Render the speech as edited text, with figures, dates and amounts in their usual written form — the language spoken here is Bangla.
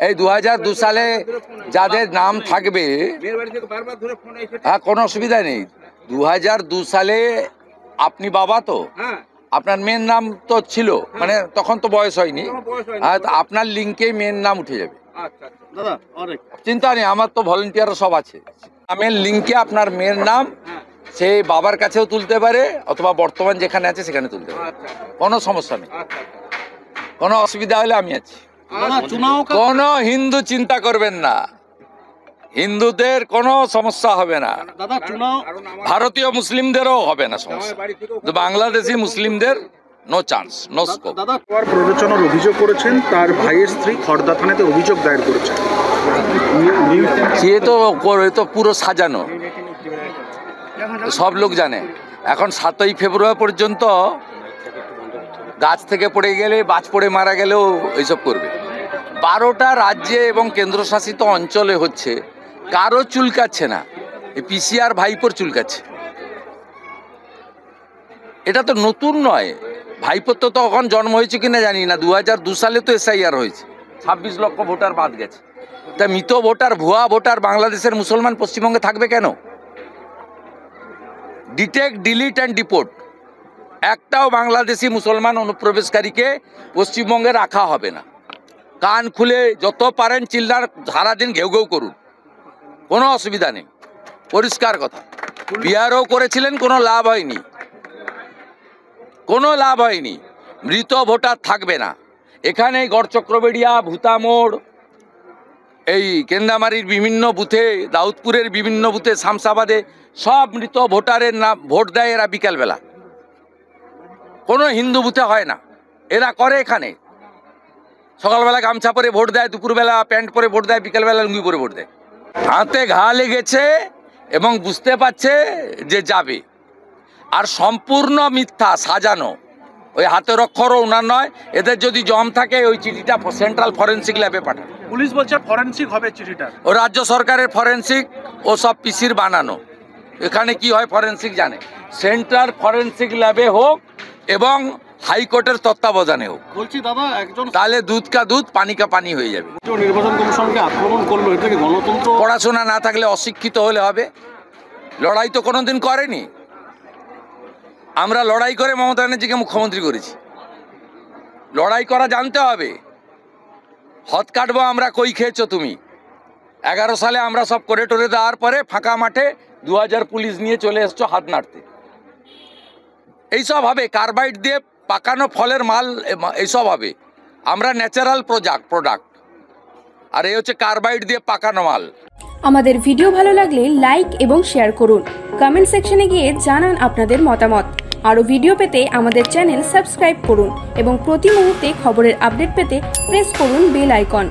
এই 2002 সালে যাদের নাম থাকবে হ্যাঁ কোনো অসুবিধা নেই। 2002 সালে আপনি বাবা তো, আপনার মেয়ের নাম তো ছিল, মানে তখন তো বয়স হয়নি, আপনার লিঙ্কে মেয়ের নাম উঠে যাবে। চিন্তা নেই, আমার তো ভলেন্টিয়ার সব আছে। নামের লিঙ্কে আপনার মেয়ের নাম সে বাবার কাছেও তুলতে পারে অথবা বর্তমান যেখানে আছে সেখানে তুলতে পারে, কোনো সমস্যা নেই। কোনো অসুবিধা হলে আমি আছি। কোনো হিন্দু চিন্তা করবেন না, হিন্দুদের কোনো সমস্যা হবে না, ভারতীয় মুসলিমদেরও হবে না সমস্যা, বাংলাদেশি মুসলিমদের নো চান্স, নো স্কোপ। প্ররোচনার অভিযোগ করেছেন, তার ভাইয়ের স্ত্রী খড়দা থানাতে অভিযোগ দায়ের করেছেন। সে তো পুরো সাজানো, সব লোক জানে। এখন 7ই ফেব্রুয়ারি পর্যন্ত গাছ থেকে পড়ে গেলে, বাজ পড়ে মারা গেলেও এইসব করবে। 12টা রাজ্যে এবং কেন্দ্রশাসিত অঞ্চলে হচ্ছে, কারো চুলকাচ্ছে না, এই পিসিআর ভাইপোর চুলকাচ্ছে। এটা তো নতুন নয়, ভাইপোর তো তখন জন্ম হয়েছে কিনা জানি না। 2002 সালে তো SIR হয়েছে, 26 লক্ষ ভোটার বাদ গেছে। তা মৃত ভোটার, ভুয়া ভোটার বাংলাদেশের মুসলমান পশ্চিমবঙ্গে থাকবে কেন? ডিটেক্ট, ডিলিট অ্যান্ড ডিপোর্ট, একটাও বাংলাদেশি মুসলমান অনুপ্রবেশকারীকে পশ্চিমবঙ্গে রাখা হবে না। কান খুলে যত পারেন চিল্লার, সারাদিন ঘেউ ঘেউ করুন, কোনো অসুবিধা নেই, পরিষ্কার কথা। বিহারও করেছিলেন, কোনো লাভ হয়নি, কোনো লাভ হয়নি। মৃত ভোটার থাকবে না এখানে। গড়চক্রবেড়িয়া, ভূতামোড়, এই কেন্দামারির বিভিন্ন বুথে, দাউদপুরের বিভিন্ন বুথে, শামসাবাদে সব মৃত ভোটারের নাম ভোট দেয় এরা বিকালবেলা। কোনো হিন্দু বুথে হয় না, এরা করে এখানে। সকালবেলা গামছা পরে ভোট দেয়, দুপুরবেলা প্যান্ট পরে ভোট দেয়, বিকালবেলা লুঙ্গি পরে ভোট দেয়। হাতে ঘা লেগেছে এবং বুঝতে পারছে যে যাবে। আর সম্পূর্ণ মিথ্যা, সাজানো। ওই হাতের অক্ষরও ওনার নয়। এদের যদি জম থাকে ওই চিঠিটা সেন্ট্রাল ফরেন্সিক ল্যাবে পাঠান। পুলিশ বলছে ফরেন্সিক হবে চিঠিটা। ও রাজ্য সরকারের ফরেন্সিক, ও সব পিসির বানানো। এখানে কি হয় ফরেন্সিক জানে। সেন্ট্রাল ফরেন্সিক ল্যাবে হোক এবং হাইকোর্টের তত্ত্বাবধানে হোক। বলছি দাদা, একজন তাহলে দুধ কা দুধ, পানি কা পানি হয়ে যাবে। নির্বাচন কমিশনকে আক্রমণ করলো, এটা কি গণতন্ত্র? পড়াশোনা না থাকলে অশিক্ষিত হলে হবে? লড়াই তো কোনোদিন করেনি। আমরা লড়াই করে মমতা ব্যানার্জিকে মুখ্যমন্ত্রী করেছি। লড়াই করা জানতে হবে। হদ কাটবো আমরা, কই খেয়েছো তুমি? 11 সালে আমরা সব করে টোরে দেওয়ার পরে ফাঁকা মাঠে 2000 পুলিশ নিয়ে চলে এসছো হাত নাড়তে। এইসব হবে, কার্বাইড দিয়ে পাকানো ফলের মাল, এইসব হবে। আমরা ন্যাচারাল প্রোডাক্ট, আর এই হচ্ছে কার্বাইড দিয়ে পাকানো মাল। আমাদের ভিডিও ভালো লাগলে লাইক এবং শেয়ার করুন। কমেন্ট সেকশনে গিয়ে জানান আপনাদের মতামত। আরও ভিডিও পেতে আমাদের চ্যানেল সাবস্ক্রাইব করুন এবং প্রতি মুহূর্তে খবরের আপডেট পেতে প্রেস করুন বেল আইকন।